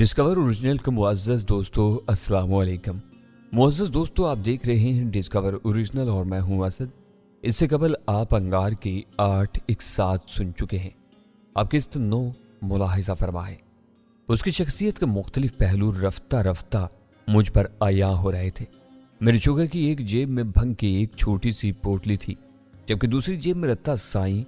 Discover original کے معزز دوستو السلام علیکم۔ معزز دوستو، آپ دیکھ رہے ہیں ڈسکور اوریجنل اور میں ہوں اسد۔ اس سے قبل آپ انگار کی 8 ایک ساتھ سن چکے ہیں۔ آپ قسط 9 ملاحظہ فرمائے۔ اس کی شخصیت کے مختلف پہلو رفتہ رفتہ مجھ پر عیاں ہو رہے تھے۔ میرے چوگے کی ایک جیب میں بھنگ کی ایک چھوٹی سی پوٹلی تھی، جبکہ دوسری جیب میں رتا سائیں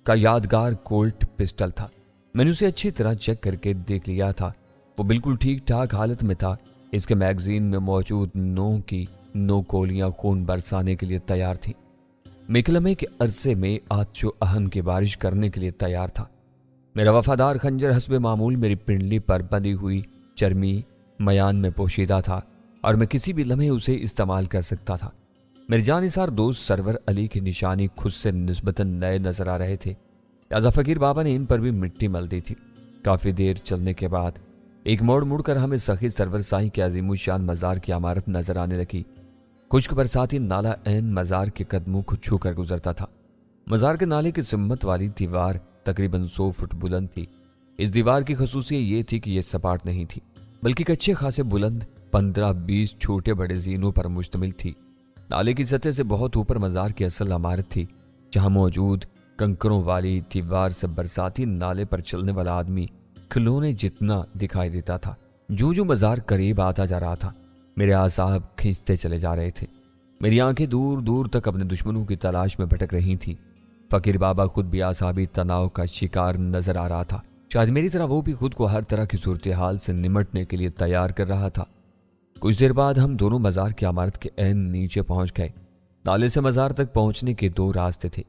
کا یادگار کولٹ پسٹل تھا۔ میں نے اسے اچھی طرح چیک کر کے دیکھ لیا تھا۔ وہ بالکل ٹھیک ٹھاک حالت میں تھا۔ اس کے میگزین میں موجود 9 گولیاں خون برسانے کے لیے تیار تھیں۔ مکلمے کے عرصے میں آتش و اہم کی بارش کرنے کے لیے تیار تھا۔ میرا وفادار خنجر حسب معمول میری پنڈلی پر بندھی ہوئی چرمی میان میں پوشیدہ تھا اور میں کسی بھی لمحے اسے استعمال کر سکتا تھا۔ میرے جانثار دوست سرور علی کی نشانی خود سے نسبتاً نئے نظر آ رہے تھے، لہذا فقیر بابا نے ان پر بھی مٹی مل دی تھی۔ کافی دیر چلنے کے بعد ایک موڑ کر ہمیں سخی سرور سائیں کے عظیم الشان مزار کی عمارت نظر آنے لگی۔ خشک برساتی نالا عین مزار کے قدموں کو چھو کر گزرتا تھا۔ مزار کے نالے کی سمت والی دیوار تقریباً 100 فٹ بلند تھی۔ اس دیوار کی خصوصیت یہ تھی کہ یہ سپاٹ نہیں تھی، بلکہ اچھے خاصے بلند 15-20 چھوٹے بڑے زینوں پر مشتمل تھی۔ نالے کی سطح سے بہت اوپر مزار کی اصل عمارت تھی، جہاں موجود کنکروں والی دیوار سے برساتی نالے پر چلنے والا آدمی کھلونے جتنا دکھائی دیتا تھا۔ جو مزار قریب آتا جا رہا تھا، میرے اعصاب کھینچتے چلے جا رہے تھے۔ میری آنکھیں دور دور تک اپنے دشمنوں کی تلاش میں بھٹک رہی تھیں۔ فقیر بابا خود بھی اعصابی تناؤ کا شکار نظر آ رہا تھا۔ شاید میری طرح وہ بھی خود کو ہر طرح کی صورتحال سے نمٹنے کے لیے تیار کر رہا تھا۔ کچھ دیر بعد ہم دونوں مزار کی عمارت کے عین نیچے پہنچ گئے۔ نالے سے مزار تک پہنچنے کے 2 راستے تھے۔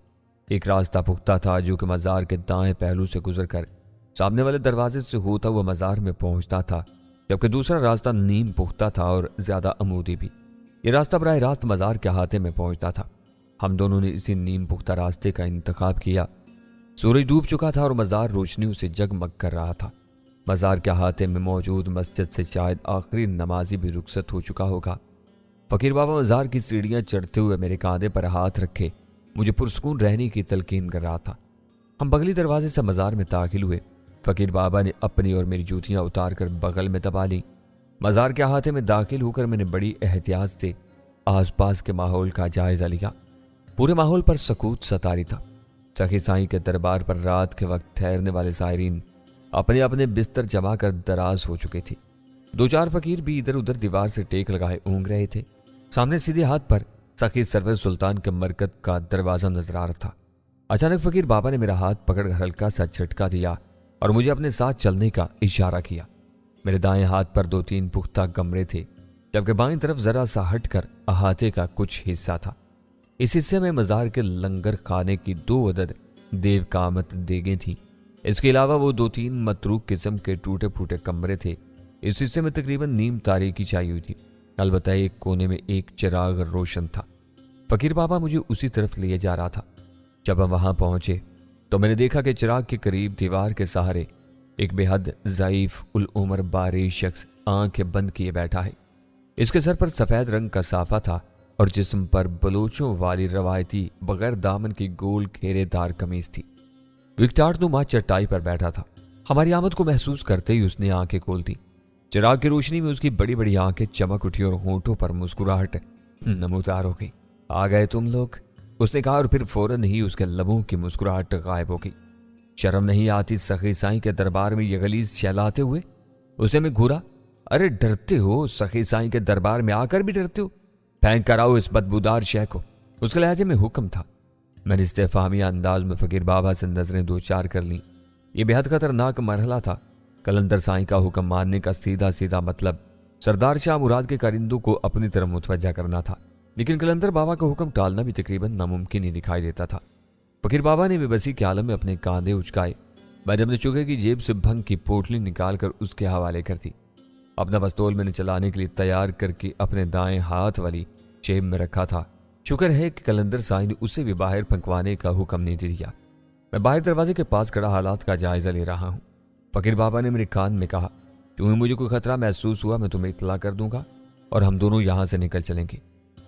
ایک راستہ پختہ تھا جو کہ مزار کے دائیں پہلو سے گزر کر سامنے والے دروازے سے ہوتا ہوا مزار میں پہنچتا تھا، جبکہ دوسرا راستہ نیم پختہ تھا اور زیادہ عمودی بھی۔ یہ راستہ براہ راست مزار کے احاطے میں پہنچتا تھا۔ ہم دونوں نے اسی نیم پختہ راستے کا انتخاب کیا۔ سورج ڈوب چکا تھا اور مزار روشنیوں سے جگمگ کر رہا تھا۔ مزار کے احاطے میں موجود مسجد سے شاید آخری نمازی بھی رخصت ہو چکا ہوگا۔ فقیر بابا مزار کی سیڑھیاں چڑھتے ہوئے میرے کاندھے پر ہاتھ رکھے مجھے پرسکون رہنے کی تلقین کر رہا تھا۔ ہم بغلی دروازے سے مزار میں داخل ہوئے۔ فقیر بابا نے اپنی اور میری جوتیاں اتار کر بغل میں دبا لی۔ مزار کے احاطے میں داخل ہو کر میں نے بڑی احتیاط سے آس پاس کے ماحول کا جائزہ لیا۔ پورے ماحول پر سکوت سطاری تھا۔ سخی سائیں کے دربار پر رات کے وقت ٹھہرنے والے زائرین اپنے اپنے بستر جما کر دراز ہو چکے تھے۔ 2-4 فقیر بھی ادھر ادھر دیوار سے ٹیک لگائے اونگ رہے تھے۔ سامنے سیدھے ہاتھ پر سخی سرور سلطان کے مرکز کا دروازہ نظر آ رہا تھا۔ اچانک فقیر بابا نے میرا ہاتھ پکڑ کر ہلکا سا جھٹکا دیا اور مجھے اپنے ساتھ چلنے کا اشارہ کیا۔ میرے دائیں ہاتھ پر 2-3 پختہ کمرے تھے، جبکہ بائیں طرف ذرا سا ہٹ کر احاطے کا کچھ حصہ تھا۔ اس حصے میں مزار کے لنگر خانے کی 2 عدد دیو کامت دیگیں تھیں۔ اس کے علاوہ وہ 2-3 متروک قسم کے ٹوٹے پھوٹے کمرے تھے۔ اس حصے میں تقریباً نیم تاریکی چھائی ہوئی تھی، البتہ ایک کونے میں ایک چراغ روشن تھا۔ فقیر بابا مجھے اسی طرف لیے جا رہا تھا۔ جب ہم وہاں پہنچے تو میں نے دیکھا کہ چراغ کے قریب دیوار کے سہارے ایک بے حد ضعیف العمر باری شخص آنکھیں بند کیے بیٹھا ہے۔ اس کے سر پر سفید رنگ کا صافہ تھا اور جسم پر بلوچوں والی روایتی بغیر دامن کی گول گھیرے دار قمیض تھی۔ وکٹار نما چٹائی پر بیٹھا تھا۔ ہماری آمد کو محسوس کرتے ہی اس نے آنکھیں کھول دی۔ چراغ کی روشنی میں اس کی بڑی بڑی آنکھیں چمک اٹھی اور ہونٹوں پر مسکراہٹ نمودار ہو گئی۔ آ گئے تم لوگ، اس نے کہا، اور پھر فوراً ہی اس کے لبوں کی مسکراہٹ غائب ہو گئی۔ شرم نہیں آتی سخی سائیں کے دربار میں یہ غلیظ شہلاتے ہوئے؟ اس نے میں گھورا۔ ارے ڈرتے ہو؟ سخی سائیں کے دربار میں آ کر بھی ڈرتے ہو؟ پھینک کر آؤ اس بدبودار شے کو، اس کے لہجے میں حکم تھا۔ میں نے استفہامیہ انداز میں فقیر بابا سے نظریں 2-4 کر لیں۔ یہ بے حد خطرناک مرحلہ تھا۔ قلندر سائیں کا حکم ماننے کا سیدھا مطلب سردار شاہ مراد کے کارندوں کو اپنی طرف متوجہ کرنا تھا، لیکن قلندر بابا کا حکم ٹالنا بھی تقریباً ناممکن ہی دکھائی دیتا تھا۔ فقیر بابا نے بے بسی کے عالم میں اپنے کاندھے اچکائے۔ میں نے اپنے چوگے کی جیب سے بھنگ کی پوٹلی نکال کر اس کے حوالے کر دی۔ اپنا پستول میں نے چلانے کے لیے تیار کر کے اپنے دائیں ہاتھ والی جیب میں رکھا تھا۔ شکر ہے کہ قلندر سائیں نے اسے بھی باہر پھنکوانے کا حکم نہیں دیا۔ میں باہر دروازے کے پاس کھڑا حالات کا جائزہ لے رہا ہوں۔ فقیر بابا نے میرے کان میں کہا، تمہیں مجھے کوئی خطرہ محسوس ہوا میں تمہیں اطلاع کر دوں گا اور ہم دونوں یہاں سے نکل چلیں گے۔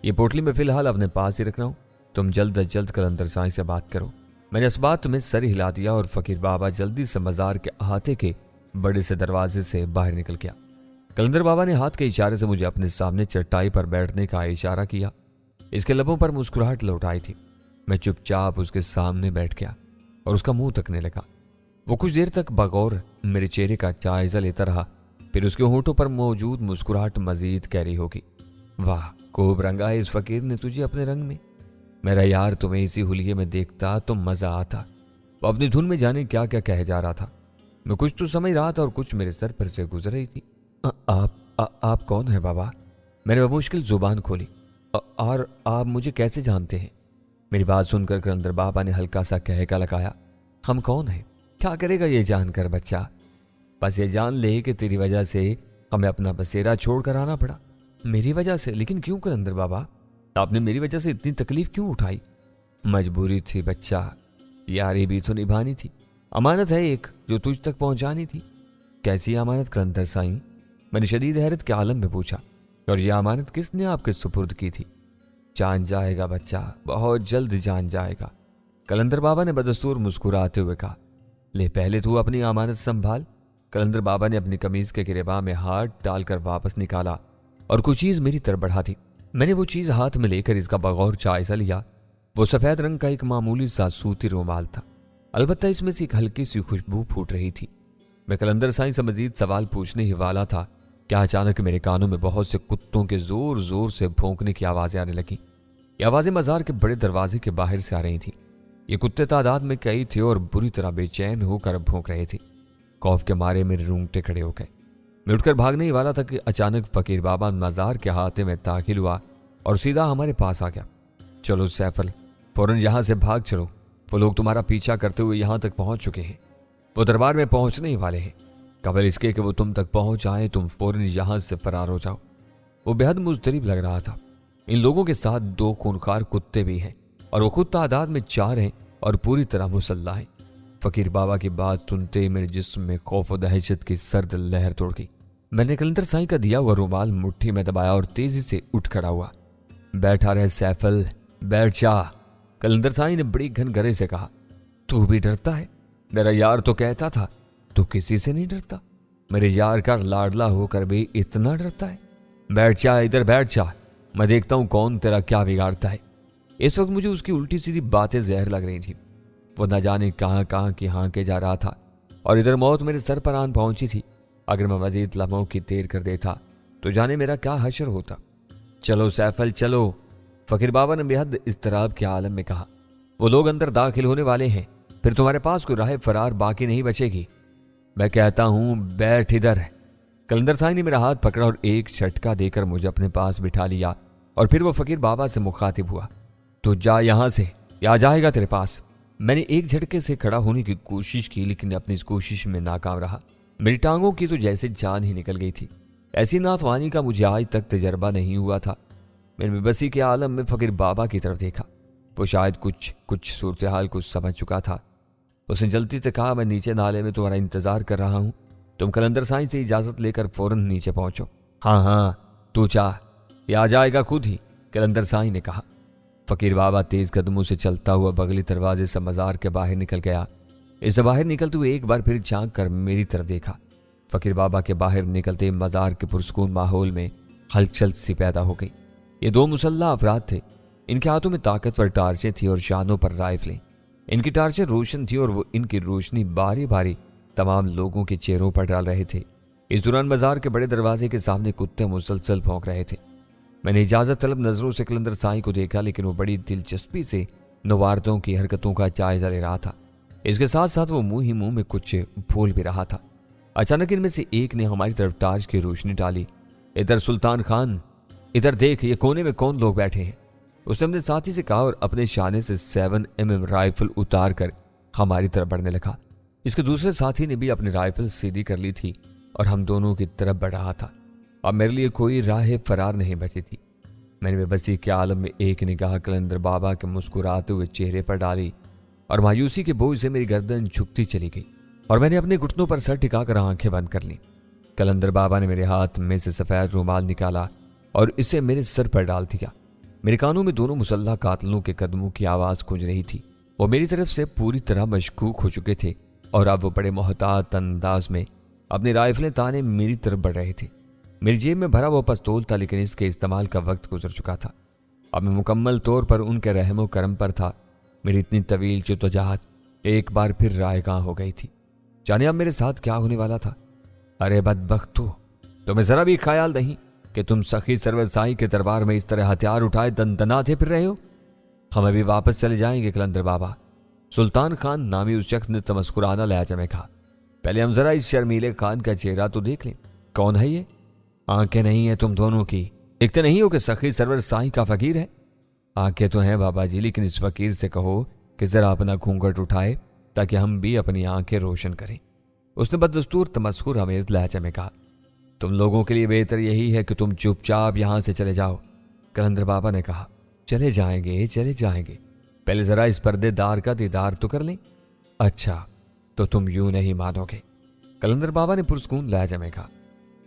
یہ پوٹلی میں فی الحال اپنے پاس ہی رکھ رہا ہوں، تم جلد از جلد قلندر سائیں سے بات کرو۔ میں نے اس بات میں سر ہلا دیا اور فقیر بابا جلدی سے مزار کے احاطے کے बड़े से दरवाजे से बाहर निकल गया। कलंदर बाबा ने हाथ के इशारे से मुझे अपने सामने चटाई पर बैठने का इशारा किया। इसके लबों पर मुस्कुराहट लौटाई थी। मैं चुपचाप उसके सामने बैठ गया और उसका मुंह तकने लगा। वो कुछ देर तक बगौर मेरे चेहरे का जायजा लेता रहा, फिर उसके होंठों पर मौजूद मुस्कुराहट मजीद गहरी होगी। वाह, खूब रंगा है इस फकीर ने तुझे अपने रंग में। मेरा यार, तुम्हें इसी हुलिये में देखता तो मजा आता। वो अपनी धुन में जाने क्या क्या कह जा रहा था। मैं कुछ तो समझ रहा था और कुछ मेरे सर पर से गुजर रही थी। आप कौन है बाबा? मैंने मुश्किल जुबान खोली। और आप मुझे कैसे जानते हैं? मेरी बात सुनकर कलंदर बाबा ने हल्का सा कहका लगाया। हम कौन हैं? क्या करेगा ये जानकर बच्चा? बस ये जान ले कि तेरी वजह से हमें अपना बसेरा छोड़ कर आना पड़ा। मेरी वजह से? लेकिन क्यों कलंदर बाबा? आपने मेरी वजह से इतनी तकलीफ क्यों उठाई? मजबूरी थी बच्चा, यारी भी तो निभानी थी। अमानत है एक जो तुझ तक पहुंचानी थी। कैसी अमानत कलंदर साईं? मैंने शदीद हैरत के आलम में पूछा। और यह अमानत किसने आपके सुपुर्द की थी? जान जाएगा बच्चा, बहुत जल्द जान जाएगा, कलंदर बाबा ने बदस्तूर मुस्कुराते हुए कहा। ले पहले तू अपनी अमानत संभाल। कलंदर बाबा ने अपनी कमीज के गिरेबान में हाथ डालकर वापस निकाला और कुछ चीज मेरी तरफ बढ़ा दी। मैंने वो चीज हाथ में लेकर इसका बगौर जायजा लिया। वो सफेद रंग का एक मामूली सा सूती रुमाल था, अलबत्ता इसमें से एक हल्की सी खुशबू फूट रही थी। मैं कलंदर साईं से मजीद सवाल पूछने ही वाला था क्या अचानक मेरे कानों में बहुत से कुत्तों के जोर जोर से भौंकने की आवाजें आने लगी। ये आवाजें मजार के बड़े दरवाजे के बाहर से आ रही थी। ये कुत्ते तादाद में कई थे और बुरी तरह बेचैन होकर भौंक रहे थे। खौफ के मारे मेरे रूंगटे खड़े हो गए। मैं उठकर भागने ही वाला था कि अचानक फकीर बाबा मजार के हाथे में दाखिल हुआ और सीधा हमारे पास आ गया। चलो सैफल, फौरन यहां से भाग चलो। वो लोग तुम्हारा पीछा करते हुए यहां तक पहुंच चुके हैं। वो दरबार में पहुंचने ही वाले हैं। कबल इसके कि वो तुम तक पहुंच आए, तुम फौरन यहां से फरार हो जाओ। वो बेहद मुस्तरिब लग रहा था। इन लोगों के साथ 2 खूंखार कुत्ते भी हैं और वो खुद तादाद में 4 हैं और पूरी तरह मुसल्ला हैं। फकीर बाबा की बात सुनते ही मेरे जिस्म में खौफ और दहशत की सर्द लहर तोड़ गई। मैंने कलंदर साईं का दिया हुआ रुमाल मुट्ठी में दबाया और तेजी से उठ खड़ा हुआ। बैठा रहे सैफल, बैठ जा, कलंदर साईं ने बड़ी घनघरे से कहा। तू भी डरता है? मेरा यार तो कहता था तू किसी से नहीं डरता। मेरे यार का लाडला होकर भी इतना डरता है? बैठ जा, इधर बैठ जा, मैं देखता हूं कौन तेरा क्या बिगाड़ता है। इस वक्त मुझे उसकी उल्टी सीधी बातें जहर लग रही थी। वो न जाने कहां की हाँके जा रहा था और इधर मौत मेरे सर पर आन पहुंची थी। अगर मैं मजीद लम्हों की देर कर देता तो जाने मेरा क्या हशर होता। चलो सैफल चलो, फकीर बाबा ने बेहद इस्तराब के आलम में कहा। वो लोग अंदर दाखिल होने वाले हैं, फिर तुम्हारे पास कोई राह फरार बाकी नहीं बचेगी। मैं कहता हूं बैठ इधर। कलंदर साईं ने मेरा हाथ पकड़ा और एक झटका देकर मुझे अपने पास बिठा लिया और फिर वो फकीर बाबा से मुखातिब हुआ। तो जा यहां से, या जाएगा तेरे पास। मैंने एक झटके से खड़ा होने की कोशिश की, लेकिन अपनी इस कोशिश में नाकाम रहा। मेरी टांगों की तो जैसे जान ही निकल गई थी। ऐसी नाथवानी का मुझे आज तक तजर्बा नहीं हुआ था। मैंने बेबसी के आलम में फकीर बाबा की तरफ देखा। वो शायद कुछ सूरत हाल को समझ चुका था। उसने जल्दी से कहा, मैं नीचे नाले में तुम्हारा इंतजार कर रहा हूं, तुम कलंदर साईं से इजाजत लेकर फौरन नीचे पहुंचो। हाँ तू चाह, ये आ जाएगा खुद ही, कलंदर साईं ने कहा। फकीर बाबा तेज कदमों से चलता हुआ बगली दरवाजे से मजार के बाहर निकल गया। इससे बाहर निकलते हुए एक बार फिर झांक कर मेरी तरफ देखा। फकीर बाबा के बाहर निकलते मजार के पुरस्कून माहौल में हलचल सी पैदा हो गई। ये 2 मुसल्ला अफराद थे। इनके हाथों में ताकतवर टार्चें थी और शानों पर राइफलें। इनकी टार्चें रोशन थी और वो इनकी रोशनी बारी बारी तमाम लोगों के चेहरों पर डाल रहे थे। इस दौरान बाजार के बड़े दरवाजे के सामने कुत्ते मुसलसल भौंक रहे थे। मैंने इजाजत तलब नजरों से कलंदर साईं को देखा, लेकिन वो बड़ी दिलचस्पी से नवारतों की हरकतों का जायजा ले रहा था। इसके साथ साथ वो मुंह ही मुंह में कुछ बोल भी रहा था। अचानक इनमें से एक ने हमारी तरफ टार्च की रोशनी डाली। इधर सुल्तान खान, इधर देख, ये कोने में कौन लोग बैठे हैं। उसने अपने साथी से कहा और अपने शाने से 7mm राइफल उतार कर हमारी तरफ बढ़ने लगा। इसके दूसरे साथी ने भी अपनी राइफल सीधी कर ली थी और हम दोनों की तरफ बढ़ रहा था। अब मेरे लिए कोई राह फरार नहीं बची थी। मैंने बेबसी के आलम में एक निगाह कलंदर बाबा के मुस्कुराते हुए चेहरे पर डाली और मायूसी के बोझ से मेरी गर्दन झुकती चली गई और मैंने अपने घुटनों पर सर टिकाकर आंखें बंद कर ली। कलंदर बाबा ने मेरे हाथ में से सफेद रुमाल निकाला और इसे मेरे सर पर डाल दिया। मेरे कानों में दोनों मुसल्ला कातलों के कदमों की आवाज गूंज रही थी। वो मेरी तरफ से पूरी तरह मशकूक हो चुके थे और अब वो बड़े मोहतात अंदाज में अपनी राइफलें ताने मेरी तरफ बढ़ रहे थे। मेरी जेब में भरा वो पिस्तौल था, लेकिन इसके इस्तेमाल का वक्त गुजर चुका था। अब मैं मुकम्मल तौर पर उनके रहमो करम पर था। मेरी इतनी तवील जद्दोजहद एक बार फिर रायगां हो गई थी। जाने अब मेरे साथ क्या होने वाला था। अरे बदबख्तो, तुम्हें जरा भी ख्याल नहीं कि तुम सखी सरवरसाई के दरबार में इस तरह हथियार उठाए दनदनाते फिर रहे हो। हम अभी वापस चले जाएंगे कलंदर बाबा, सुल्तान खान नामी उस शख्स ने तमस्कुराना लहजा में कहा। पहले हम जरा इस शर्मीले खान का चेहरा तो देख लें। कौन है ये? आंखें नहीं है तुम दोनों की? देखते नहीं हो कि सखी सरवर साईं का फकीर है? आंखें तो हैं बाबा जी, लेकिन इस फकीर से कहो कि जरा अपना घूंघट उठाए ताकि हम भी अपनी आंखें रोशन करें। उसने बददस्तूर तमस्कुर अमेज लहजे में कहा। तुम लोगों के लिए बेहतर यही है कि तुम चुपचाप यहां से चले जाओ। कलंदर बाबा ने कहा। चले जाएंगे, पहले जरा इस पर्देदार का दीदार तो कर लें। अच्छा, तो तुम यूं नहीं मानोगे? कलंदर बाबा ने पुरस्कून लहजे में कहा।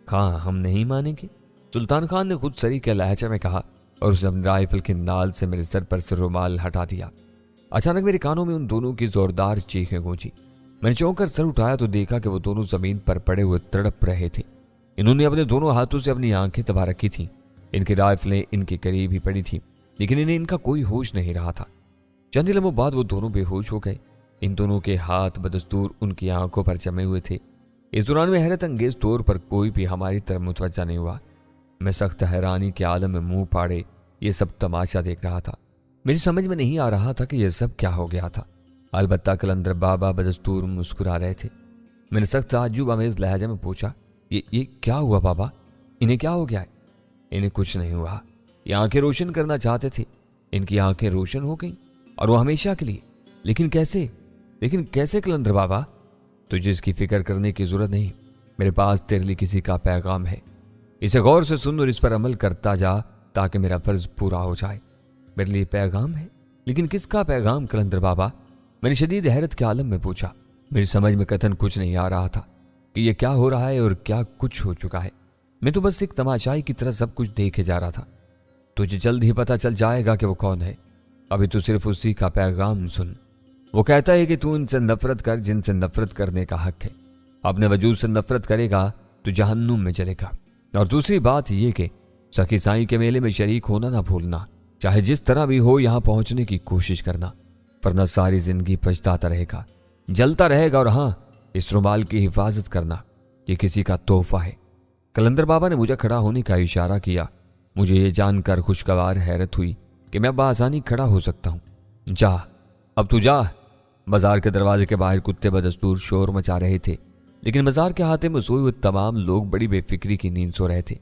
हाँ, हम नहीं मानेंगे, सुल्तान खान ने खुद सरी के लहजे में कहा, और उसने अपनी राइफल की नाल से मेरे सर पर से रुमाल हटा दिया। अचानक मेरे कानों में उन दोनों की जोरदार चीखें गूंजी। मैंने चौंक कर सर उठाया तो देखा कि वो दोनों जमीन पर पड़े हुए तड़प रहे थे। इन्होंने अपने दोनों हाथों से अपनी आंखें दबा रखी थीं। इनकी राइफलें इनके करीब ही पड़ी थीं, लेकिन इन्हें इनका कोई होश नहीं रहा था। चंद ही लम्हों बाद वो दोनों बेहोश हो गए। इन दोनों के हाथ बदस्तूर उनकी आंखों पर जमे हुए थे। इस दौरान में हैरत अंगेज तौर पर कोई भी हमारी तरफ मुतवज्जा नहीं हुआ। मैं सख्त हैरानी के आलम में मुंह फाड़े ये सब तमाशा देख रहा था। मेरी समझ में नहीं आ रहा था कि यह सब क्या हो गया था। अलबत्ता कलंदर बाबा बदस्तूर मुस्कुरा रहे थे। मैंने सख्त ताज्जुब अमेज लहजे में पूछा, ये क्या हुआ बाबा? इन्हें क्या हो गया है? इन्हें कुछ नहीं हुआ, ये आंखें रोशन करना चाहते थे। इनकी आंखें रोशन हो गईं, और वो हमेशा के लिए। लेकिन कैसे कलंदर बाबा? तुझे इसकी फिक्र करने की जरूरत नहीं। मेरे पास तेरे लिए किसी का पैगाम है। इसे गौर से सुन और इस पर अमल करता जा ताकि मेरा फर्ज पूरा हो जाए। मेरे लिए पैगाम है? लेकिन किसका पैगाम कलंदर बाबा? मैंने शदीद हैरत के आलम में पूछा। मेरी समझ में कतन कुछ नहीं आ रहा था कि यह क्या हो रहा है और क्या कुछ हो चुका है। मैं तो बस एक तमाशाई की तरह सब कुछ देखे जा रहा था। तुझे जल्द ही पता चल जाएगा कि वो कौन है। अभी तो सिर्फ उसी का पैगाम सुन। वो कहता है कि तू इनसे नफरत कर जिनसे नफरत करने का हक है। अपने वजूद से नफरत करेगा तो जहन्नुम में चलेगा। और दूसरी बात यह कि सखी साईं के मेले में शरीक होना ना भूलना। चाहे जिस तरह भी हो यहां पहुंचने की कोशिश करना, वरना सारी जिंदगी पछताता रहेगा, जलता रहेगा। और हाँ, इस रुमाल की हिफाजत करना, ये किसी का तोहफा है। कलंदर बाबा ने मुझे खड़ा होने का इशारा किया। मुझे ये जानकर खुशगवार हैरत हुई कि मैं बआसानी खड़ा हो सकता हूं। जा, अब तू जा। बाजार के दरवाजे के बाहर कुत्ते बदस्तूर शोर मचा रहे थे, लेकिन बाजार के हाथे में सोए हुए तमाम लोग बड़ी बेफिक्री की नींद सो रहे थे।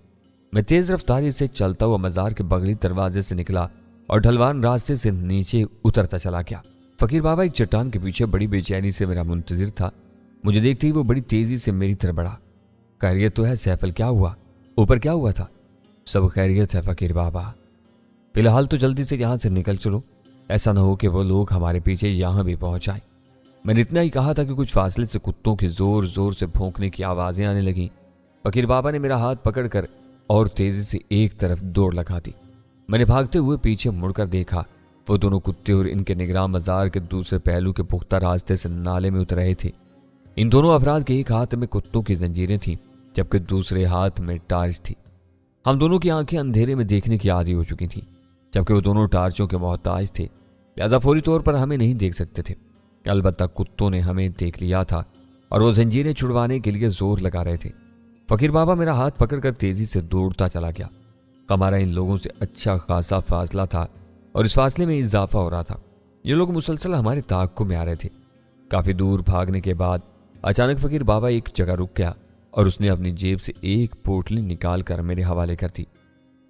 मैं तेज रफ्तारी से चलता हुआ बाजार के बगली दरवाजे से निकला और ढलवान रास्ते से नीचे उतरता चला गया। फकीर बाबा एक चट्टान के पीछे बड़ी बेचैनी से मेरा मुंतजिर था। मुझे देखते ही वो बड़ी तेजी से मेरी तरफ बढ़ा। खैरियत तो है सैफल? क्या हुआ? ऊपर क्या हुआ था? सब खैरियत है फकीर बाबा, फिलहाल तो जल्दी से यहाँ से निकल चलो। ऐसा ना हो कि वो लोग हमारे पीछे यहाँ भी पहुंच जाएं। मैंने इतना ही कहा था कि कुछ फासले से कुत्तों की जोर जोर से भौंकने की आवाजें आने लगी। फकीर बाबा ने मेरा हाथ पकड़कर और तेजी से एक तरफ दौड़ लगा दी। मैंने भागते हुए पीछे मुड़कर देखा। वो दोनों कुत्ते और इनके निगरान बाजार के दूसरे पहलू के पुख्ता रास्ते से नाले में उतर रहे थे। इन दोनों अफराद के एक हाथ में कुत्तों की जंजीरें थीं, जबकि दूसरे हाथ में टार्च थी। हम दोनों की आंखें अंधेरे में देखने की आदी हो चुकी थीं, जबकि वो दोनों टार्चों के मोहताज थे, लिहाजा फौरी तौर पर हमें नहीं देख सकते थे। अलबत्ता कुत्तों ने हमें देख लिया था और वो जंजीरें छुड़वाने के लिए जोर लगा रहे थे। फकीर बाबा मेरा हाथ पकड़कर तेजी से दौड़ता चला गया। हमारा इन लोगों से अच्छा खासा फासला था और इस फासले में इजाफा हो रहा था। ये लोग मुसलसल हमारे ताक़ुब में आ रहे थे। काफी दूर भागने के बाद अचानक फकीर बाबा एक जगह रुक गया और उसने अपनी जेब से एक पोटली निकाल कर मेरे हवाले कर दी।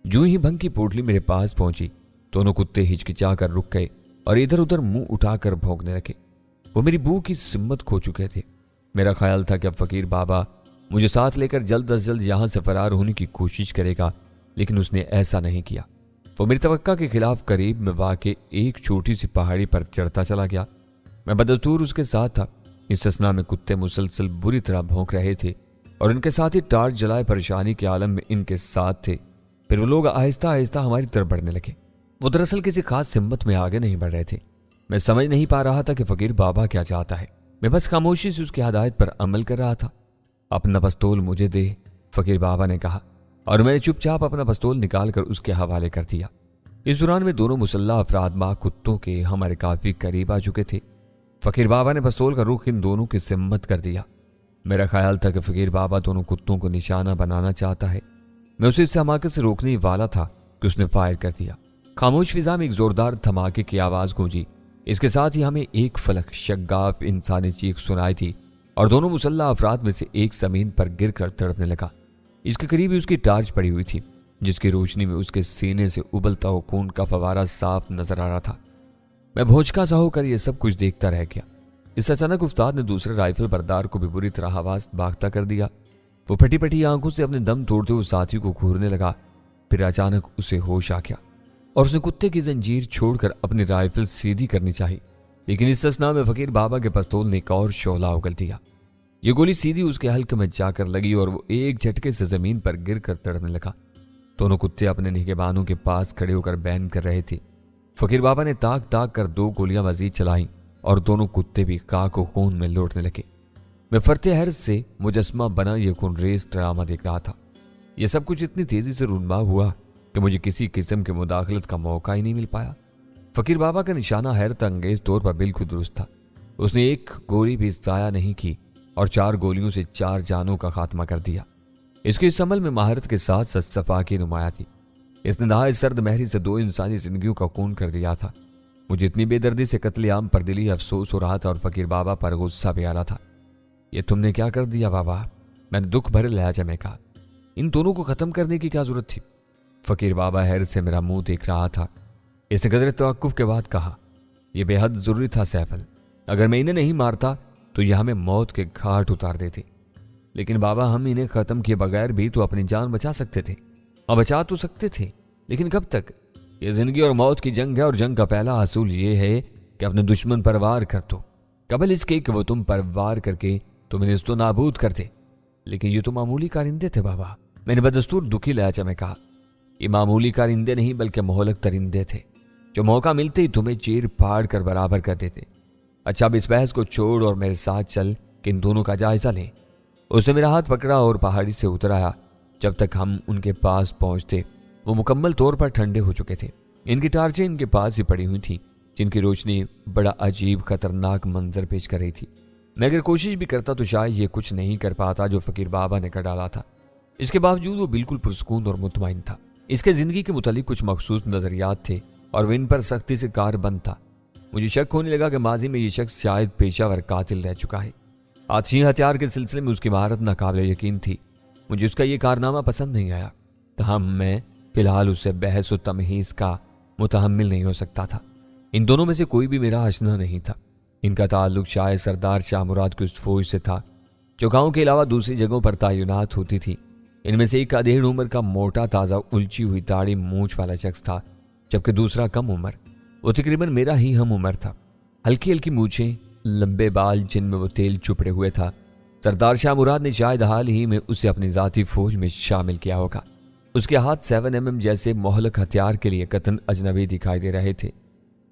यूं ही भंग की पोटली मेरे पास पहुंची, दोनों कुत्ते हिचकिचा कर रुक गए और इधर उधर मुंह उठाकर भौंकने लगे। वो मेरी बू की सिम्मत खो चुके थे। मेरा ख्याल था कि अब फकीर बाबा मुझे साथ लेकर जल्द अज जल्द यहां से फरार होने की कोशिश करेगा, लेकिन उसने ऐसा नहीं किया। वो मेरी तवक्का के खिलाफ करीब में वाक़े एक छोटी सी पहाड़ी पर चढ़ता चला गया। मैं बदस्तूर उसके साथ था। इस ससना में कुत्ते मुसलसल बुरी तरह भौंक रहे थे और इनके साथ ही टार्च जलाए परेशानी के आलम में इनके साथ थे। फिर वो लोग आहिस्ता आहिस्ता हमारी तरफ बढ़ने लगे। वो दरअसल किसी खास सिम्मत में आगे नहीं बढ़ रहे थे। मैं समझ नहीं पा रहा था कि फकीर बाबा क्या चाहता है। मैं बस खामोशी से उसकी हदायत पर अमल कर रहा था। अपना पिस्तौल मुझे दे, फकीर बाबा ने कहा, और मैंने चुपचाप अपना पिस्तौल निकाल कर उसके हवाले कर दिया। इस दौरान में दोनों मुसल्लह अफराद मां कुत्तों के हमारे काफी करीब आ चुके थे। फकीर बाबा ने पिस्तौल का रुख इन दोनों की सिम्मत कर दिया। मेरा ख्याल था कि फकीर बाबा दोनों कुत्तों को निशाना बनाना चाहता है। मैं उसे इस हमाकत से रोकने वाला था कि उसने फायर कर दिया। खामोश फिजा में एक जोरदार धमाके की आवाज गूंजी। इसके साथ ही हमें एक फलक शग्गाफ इंसानी चीख सुनाई थी और दोनों मुसल्लह अफराद में से एक जमीन पर गिर कर तड़पने लगा। इसके करीब ही उसकी टार्च पड़ी हुई थी, जिसकी रोशनी में उसके सीने से उबलता हुआ खून का फवारा साफ नजर आ रहा था। मैं भौचका सा होकर यह सब कुछ देखता रह गया। इस अचानक उस्ताद ने दूसरे राइफल बरदार को भी बुरी तरह आवाज भागता कर दिया। वो फटी फटी आंखों से अपने दम तोड़ते हुए साथी को घूरने लगा। फिर अचानक उसे होश आ गया और उसने कुत्ते की जंजीर छोड़कर अपनी राइफल सीधी करनी चाहिए, लेकिन इस ससना में फकीर बाबा के पिस्तौल ने एक और शोला उगल दिया। ये गोली सीधी उसके हल्के में जाकर लगी और वो एक झटके से जमीन पर गिर कर तड़पने लगा। दोनों कुत्ते अपने निगहबानों के पास खड़े होकर बैन कर रहे थे। फकीर बाबा ने ताक ताक कर 2 गोलियां मजीद चलाई और दोनों कुत्ते भी काको खून में लौटने लगे। मैं फरते हर्ज से मुजस्मा बना यह खून रेस ड्रामा देख रहा था। यह सब कुछ इतनी तेजी से रूनमा हुआ कि मुझे किसी किस्म की मुदाखलत का मौका ही नहीं मिल पाया। फकीर बाबा का निशाना हैरत अंगेज तौर पर बिल्कुल दुरुस्त था। उसने एक गोली भी जाया नहीं की और 4 गोलियों से 4 जानों का खात्मा कर दिया। इसके इस अमल में महारत के साथ सफा की नुमाया थी। इसने नहाए सर्द महरी से 2 इंसानी जिंदगियों का खून कर दिया था। मुझे इतनी बेदर्दी से कत्लेआम पर दिली अफसोस हो रहा था और फकीर बाबा पर गुस्सा भी आ रहा था। ये तुमने क्या कर दिया बाबा? मैंने दुख भरे लहजे में कहा। इन दोनों को खत्म करने की क्या जरूरत थी? फकीर बाबा हैरत से मेरा मुंह देख रहा था। इसने कदर तवक्कुफ के बाद कहा, यह बेहद जरूरी था सैफल। अगर मैं इन्हें नहीं मारता तो यह हमें मौत के घाट उतार देते। लेकिन बाबा, हम इन्हें खत्म किए बगैर भी तो अपनी जान बचा सकते थे। और बचा तो सकते थे, लेकिन कब तक? ये जिंदगी और मौत की जंग है और जंग का पहला असूल ये है कि अपने दुश्मन पर वार कर दो, कबल इसके कि वो तुम पर वार करके तुम्हें निस्तो नाबूद कर दे। लेकिन ये तो मामूली कारिंदे थे बाबा, मैंने बदस्तूर दुखी लहजा में कहा। ये मामूली कारिंदे नहीं बल्कि मोहलक तरिंदे थे, जो मौका मिलते ही तुम्हें चीर फाड़ कर बराबर कर देते। अच्छा, अब इस बहस को छोड़ और मेरे साथ चल कि इन दोनों का जायजा लें। उसने मेरा हाथ पकड़ा और पहाड़ी से उतर आया। जब तक हम उनके पास पहुंचते वो मुकम्मल तौर पर ठंडे हो चुके थे। इनकी टार्चें इनके पास ही पड़ी हुई थी, जिनकी रोशनी बड़ा अजीब खतरनाक मंजर पेश कर रही थी। मैं अगर कोशिश भी करता तो शायद ये कुछ नहीं कर पाता जो फकीर बाबा ने कर डाला था। इसके बावजूद वो बिल्कुल पुरसकून और मुतमईन था। इसके जिंदगी के मुतालिक कुछ मखसूस नजरियात थे और वो इन पर सख्ती से कारबंद था। मुझे शक होने लगा कि माजी में ये शख्स शायद पेशावर कातिल रह चुका है। आतिशी हथियार के सिलसिले में उसकी महारत नाकाबिल यकीन थी। मुझे उसका ये कारनामा पसंद नहीं आया। तहम मैं फिलहाल उससे बहस व तमहीज का मुतहम्मिल नहीं हो सकता था। इन दोनों में से कोई भी मेरा आशना नहीं था। इनका ताल्लुक शायद सरदार शाह मुराद की उस फौज से था जो गाँव के अलावा दूसरी जगहों पर तैनात होती थी। इनमें से एक अधेड़ उम्र का मोटा ताज़ा उलझी हुई दाढ़ी मूंछ वाला शख्स था, जबकि दूसरा कम उम्र, वो तकरीबन मेरा ही हम उम्र था। हल्की हल्की मूछें, लंबे बाल जिनमें वो तेल चुपड़े हुए था। सरदार शाह मुराद ने शायद हाल ही में उसे अपनी जाती फौज में शामिल किया होगा। उसके हाथ 7mm जैसे मोहलक हथियार के लिए कतन अजनबी दिखाई दे रहे थे।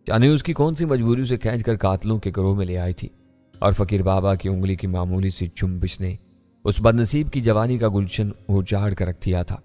जाने उसकी कौन सी मजबूरी उसे खींच कर कातलों के गिरोह में ले आई थी। और फकीर बाबा की उंगली की मामूली सी चुम्बिश ने उस बदनसीब की जवानी का गुलशन उजाड़ कर रख दिया था।